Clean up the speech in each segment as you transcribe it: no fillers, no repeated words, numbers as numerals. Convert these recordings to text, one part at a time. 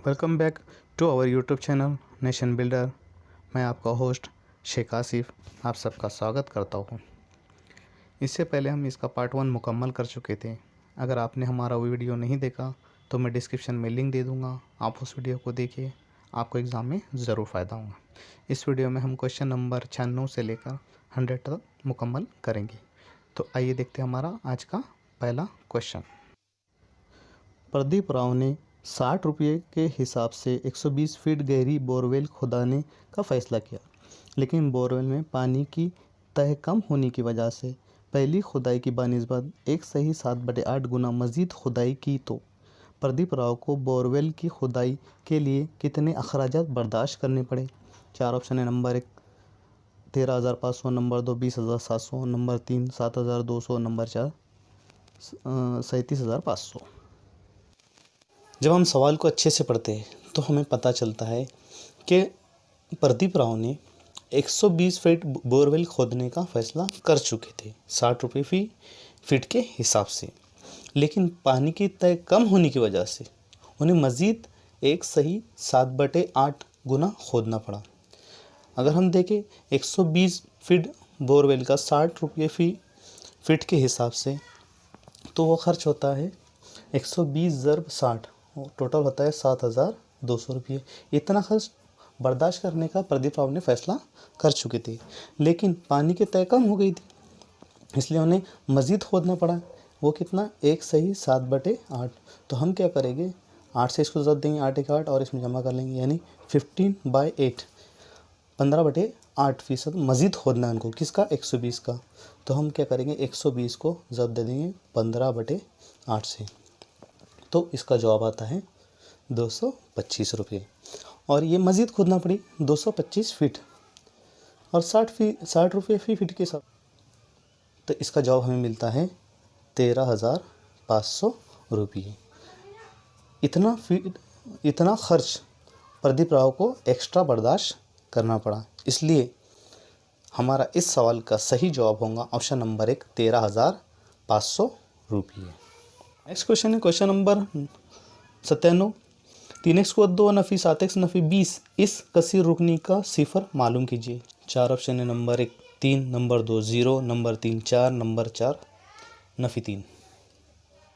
Welcome back to our YouTube channel Nation Builder. मैं आपका host Sheikh Asif आप सबका स्वागत करता हूँ। इससे पहले हम इसका पार्ट 1 मुकम्मल कर चुके थे। अगर आपने हमारा वो वीडियो नहीं देखा तो मैं डिस्क्रिप्शन में लिंक दे दूँगा, आप उस वीडियो को देखिए, आपको एग्ज़ाम में ज़रूर फ़ायदा होगा। इस वीडियो में हम क्वेश्चन नंबर 96 से लेकर 100 तक मुकम्मल करेंगे। तो आइए देखते हैं हमारा आज का पहला क्वेश्चन। प्रदीप राव ने 60 रुपये के हिसाब से 120 फीट गहरी बोरवेल खुदाने का फैसला किया, लेकिन बोरवेल में पानी की तह कम होने की वजह से पहली खुदाई की बनिस्बत एक सही 7/8 गुना मज़ीद खुदाई की तो प्रदीप राव को बोरवेल की खुदाई के लिए कितने अखराजात बर्दाश्त करने पड़े। चार ऑप्शन है। Number 1 13,500, number 2 20,700, number 3 7,200, number 4 37,500। जब हम सवाल को अच्छे से पढ़ते हैं तो हमें पता चलता है कि प्रदीप राव ने 120 फीट बोरवेल खोदने का फैसला कर चुके थे 60 रुपये फी फीट के हिसाब से, लेकिन पानी की तह कम होने की वजह से उन्हें मज़ीद एक सही 7/8 गुना खोदना पड़ा। अगर हम देखें 120 फीट बोरवेल का 60 रुपये फीट के हिसाब से तो वो खर्च होता है 120 × 60, टोटल होता है 7,200 रुपये। इतना खर्च बर्दाश्त करने का प्रदीप राव ने फैसला कर चुके थे, लेकिन पानी की तह कम हो गई थी, इसलिए उन्हें मज़ीद खोदना पड़ा। वो कितना, एक सही 7/8। तो हम क्या करेंगे, 8 से इसको ज़रूरत देंगे, 8 × 8 और इसमें जमा कर लेंगे, यानी 15/8, 15/8% मज़ीद खोदना है उनको। किसका, 120 का। तो हम क्या करेंगे, 120 को ज़रूरत दे देंगे 15/8 से, तो इसका जवाब आता है 225 रुपये। और ये मज़ीद खोदना पड़ी 225 फीट और 60 रुपये फी फीट के साथ, तो इसका जवाब हमें मिलता है 13,500 रुपये। इतना खर्च प्रदीप राव को एक्स्ट्रा बर्दाश्त करना पड़ा, इसलिए हमारा इस सवाल का सही जवाब होगा ऑप्शन नंबर 1, 13,500 रुपये। नेक्स्ट क्वेश्चन है क्वेश्चन नंबर 97। 3x को 2 नफ़ी 7x नफ़ी 20 इस कसीर रुकनी का सिफर मालूम कीजिए। चार ऑप्शन है। Number 1 3, number 2 0, number 3 4, number 4 नफ़ी 3।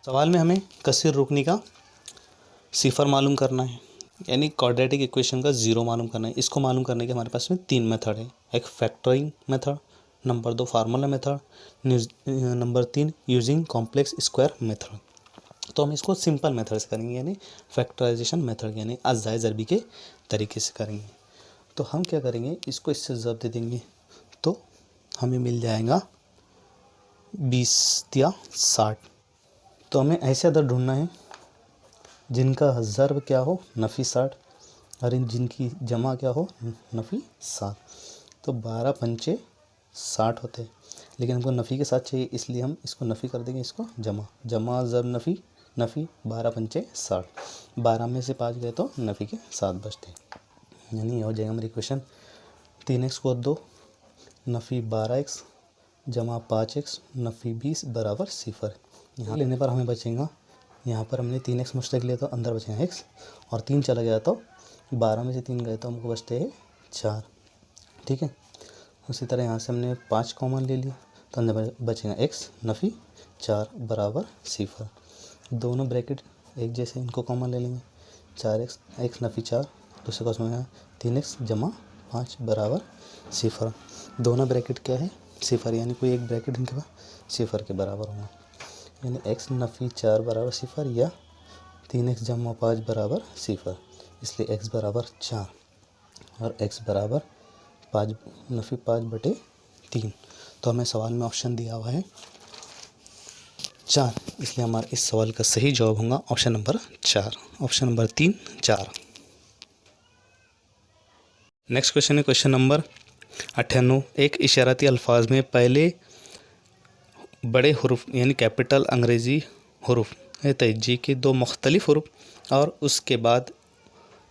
सवाल में हमें कसीर रुकनी का सिफर मालूम करना है, यानी क्वाड्रेटिक इक्वेशन का ज़ीरो मालूम करना है। इसको मालूम करने के हमारे पास में 3 मेथड है। एक factoring method, number 2 formula method, number 3 using complex square method. तो हम इसको सिंपल मेथड से करेंगे, यानी फैक्टराइजेशन मेथड, यानी अज़ाए ज़रबी के तरीके से करेंगे। तो हम क्या करेंगे, इसको इससे ज़रब दे देंगे तो हमें मिल जाएगा 20 या 60। तो हमें ऐसे अदद ढूंढना है जिनका ज़रब क्या हो, नफ़ी 60, और जिनकी जमा क्या हो, नफ़ी 7। तो 12 पंचे 60 होते हैं, लेकिन हमको नफ़ी के साथ चाहिए, इसलिए हम इसको नफ़ी कर देंगे, इसको जमा ज़रब नफ़ी 12 पंचे 60, 12 में से 5 गए तो नफ़ी के 7 बचते, यानी ये हो जाएगा हमारी इक्वेशन। 3x को 2 नफ़ी 12x जमा 5x नफ़ी 20 बराबर 0। यहाँ लेने पर हमें बचेगा, यहाँ पर हमने 3x मुश्तक लिया तो अंदर बचेगा x, और 3 चला गया तो 12 में से 3 गए तो हमको बचते हैं 4। ठीक है, उसी तरह यहाँ से हमने 5 कॉमन ले लिया तो अंदर बचेगा x नफ़ी 4 बराबर 0। दोनों ब्रैकेट एक जैसे, इनको कॉमन ले लेंगे, 4x x नफ़ी 4, दूसरे का उसमें 3x जमा 5 बराबर 0। दोनों ब्रैकेट क्या है, 0, यानी कोई एक ब्रैकेट इनके पास 0 के बराबर होगा, यानी x नफ़ी 4 बराबर 0 या 3x जमा 5 बराबर 0, इसलिए x बराबर 4 और x बराबर 5 नफ़ी 5/3। तो हमें सवाल में ऑप्शन दिया हुआ है 4, इसलिए हमारा इस सवाल का सही जवाब होगा option number 4, option number 3 4। Next question है क्वेश्चन नंबर 98। एक इशारती अल्फाज में पहले बड़े हुरूफ यानी कैपिटल अंग्रेज़ी हुरूफ है तहज्जी के 2 मुख्तलिफ हुरूफ और उसके बाद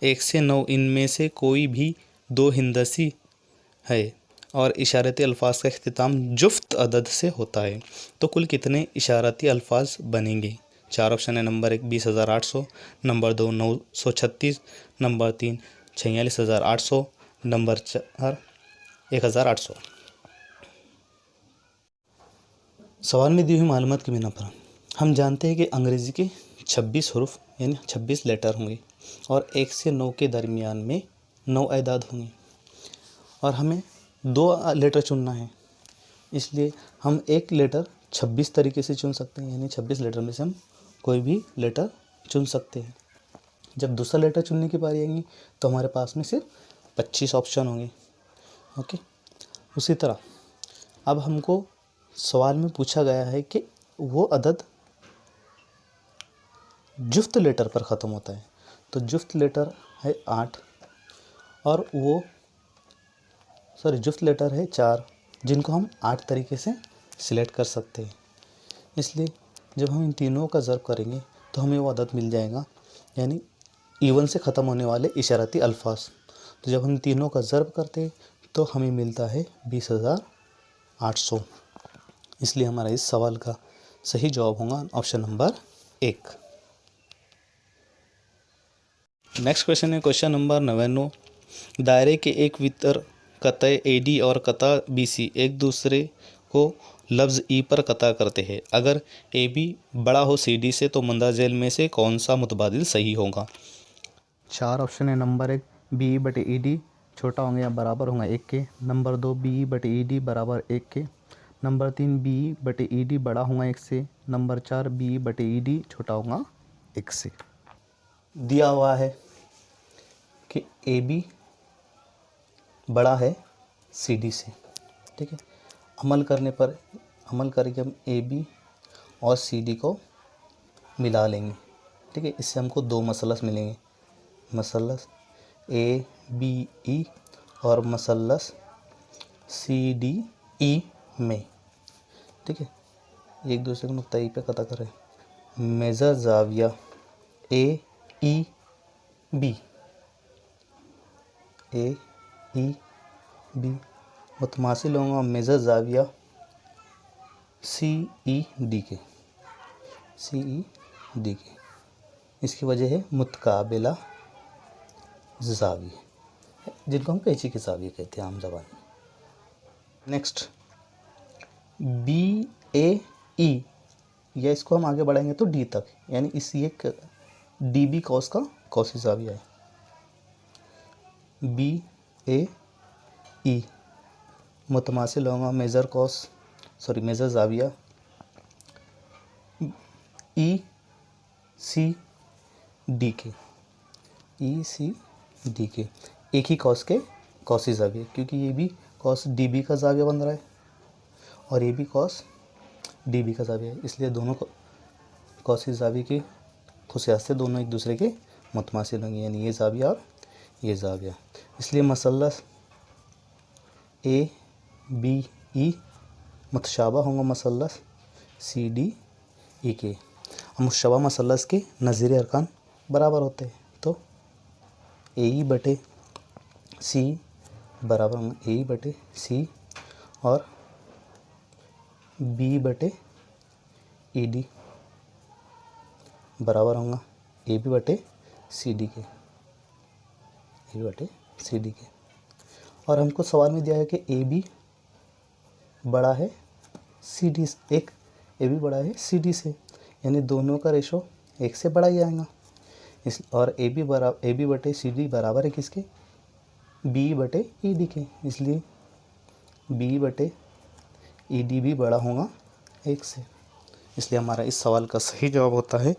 1 से 9 इनमें से कोई भी 2 हिंदसी है और इशारती अल्फाज का इख्तिताम जुफ्त अदद से होता है, तो कुल कितने इशारती अल्फाज बनेंगे। चार ऑप्शन है। Number 1 20,800, number 2 936, number 3 46,800, number 4 1,800। सवाल में दी हुई मालूमात की बिना पर हम जानते हैं कि अंग्रेज़ी के 26 हरूफ यानी 26 लेटर होंगे और 1 से 9 के दरमियान में 9 अदाद होंगे और हमें 2 लेटर चुनना है। इसलिए हम एक लेटर 26 तरीके से चुन सकते हैं, यानी 26 लेटर में से हम कोई भी लेटर चुन सकते हैं। जब दूसरा लेटर चुनने की बारी आएगी तो हमारे पास में सिर्फ 25 ऑप्शन होंगे। ओके, उसी तरह अब हमको सवाल में पूछा गया है कि वो अदद जुफ्त लेटर पर ख़त्म होता है, तो जुफ्त लेटर है 8 और वो जुफ्त लेटर है 4, जिनको हम 8 तरीके से सिलेक्ट कर सकते हैं। इसलिए जब हम इन तीनों का ज़र्ब करेंगे तो हमें वो अदद मिल जाएगा, यानी इवन से ख़त्म होने वाले इशारती अल्फाज। तो जब हम तीनों का ज़र्ब करते हैं तो हमें मिलता है 20,800। इसलिए हमारा इस सवाल का सही जवाब होगा ऑप्शन नंबर 1। नेक्स्ट क्वेश्चन है क्वेश्चन नंबर 99। दायरे के एक वितर कतः AD और कतः BC एक दूसरे को लफ्ज़ ई पर कता करते हैं। अगर AB बड़ा हो CD से तो मंदा झेल में से कौन सा मुतबादिल सही होगा? 4 ऑप्शन है। नंबर 1 BE बटे ED छोटा होंगे या बराबर होगा 1 के। नंबर 2 BE बटे ED बराबर 1 के। नंबर 3 BE बटे ED बड़ा होगा 1 से। नंबर 4 BE बटे ED छोटा होगा 1 से। दिया हुआ है कि AB बड़ा है CD से, ठीक है। अमल करके हम AB और CD को मिला लेंगे, ठीक है। इससे हमको 2 मसलस मिलेंगे, मसलस ABE और मसलस CDE में, ठीक है। एक दूसरे को नुक्ता ई पे कता करें। मेजर जाविया AEB मुतमासिल होगा मेजर जाविया CED के। इसकी वजह है मुतकाबिला जाविया, जिनको हम कैंची की जाविया कहते हैं आम ज़बान में। नेक्स्ट BAE, या इसको हम आगे बढ़ाएंगे तो D तक, यानी इस ये DB कॉस का कॉसी जाविया है। BAE मुतमासिल होगा मेजर जाविया ECD के। एक ही कॉस के कॉसी जाविया, क्योंकि ये भी कॉस DB का जाविया बन रहा है और ये भी कॉस DB का जाविया है, इसलिए दोनों कॉसी जाविया की खुसियात से दोनों एक दूसरे के मुतमासिल होंगे, यानी ये जाविया और ये जाविया। इसलिए मसलस ABE मुतशाबा होंगे मसलस CDE के। मुशबा मसलस के नज़ीर अरकान बराबर होते हैं, तो AE बटे C बराबर होंगे AE बटे C और B बटे ED बराबर होगा AB बटे CD के। और हमको सवाल में दिया है कि AB बड़ा है CD से, एक AB बड़ा है CD से, यानी दोनों का रेशो 1 से बड़ा ही आएगा। और AB बटे CD बराबर है किसके? BE बटे ED के, इसलिए BE बटे ED भी बड़ा होगा 1 से। इसलिए हमारा इस सवाल का सही जवाब होता है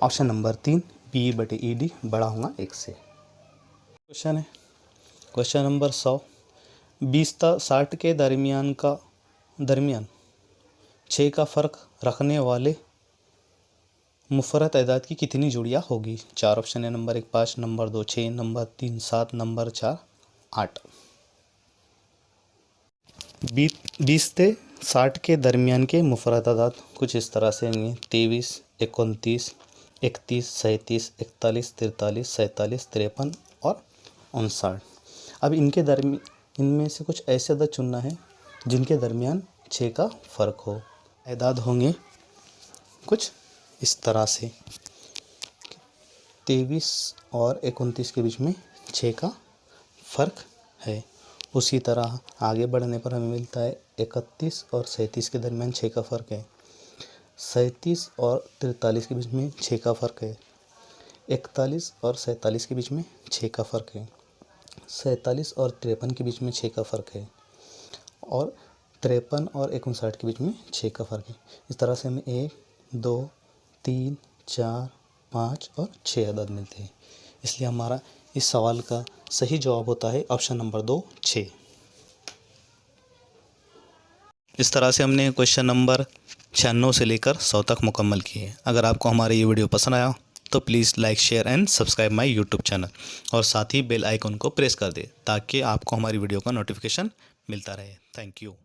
ऑप्शन नंबर 3 BE बटे ED बड़ा होगा 1 से। क्वेश्चन है क्वेश्चन नंबर 100। 20 ता 60 के दरमियान 6 का फ़र्क रखने वाले मुफरत तादाद की कितनी जोड़ियाँ होगी? 4 ऑप्शन है। Number 1 5, number 2 6, number 3 7, number 4 8। 20 से 60 के दरमियान के मुफरत तादाद कुछ इस तरह से होंगे: 23, 29, 31, 37, 41, 43, 47, 53 और 59। अब इनमें से कुछ ऐसे अदद चुनना है जिनके दरमियान 6 का फ़र्क हो। तादाद होंगे कुछ इस तरह से 23 और 29 के बीच में 6 का फ़र्क है। उसी तरह आगे बढ़ने पर हमें मिलता है 31 और 37 के दरमियान 6 का फ़र्क है। 37 और 43 के बीच में 6 का फ़र्क है। 41 और 47 के बीच में 6 का फ़र्क है। 47 और 53 के बीच में 6 का फ़र्क है। और 53 और 59 के बीच में 6 का फ़र्क है। इस तरह से हमें 1, 2, 3, 4, 5 और 6 अदद मिलते हैं। इसलिए हमारा इस सवाल का सही जवाब होता है ऑप्शन नंबर 2, 6। इस तरह से हमने क्वेश्चन नंबर 96 से लेकर 100 तक मुकम्मल किए। अगर आपको हमारा ये वीडियो पसंद आया तो please like, share and subscribe my YouTube channel और साथ ही बेल आइकन को प्रेस कर दें ताकि आपको हमारी वीडियो का नोटिफिकेशन मिलता रहे। Thank you.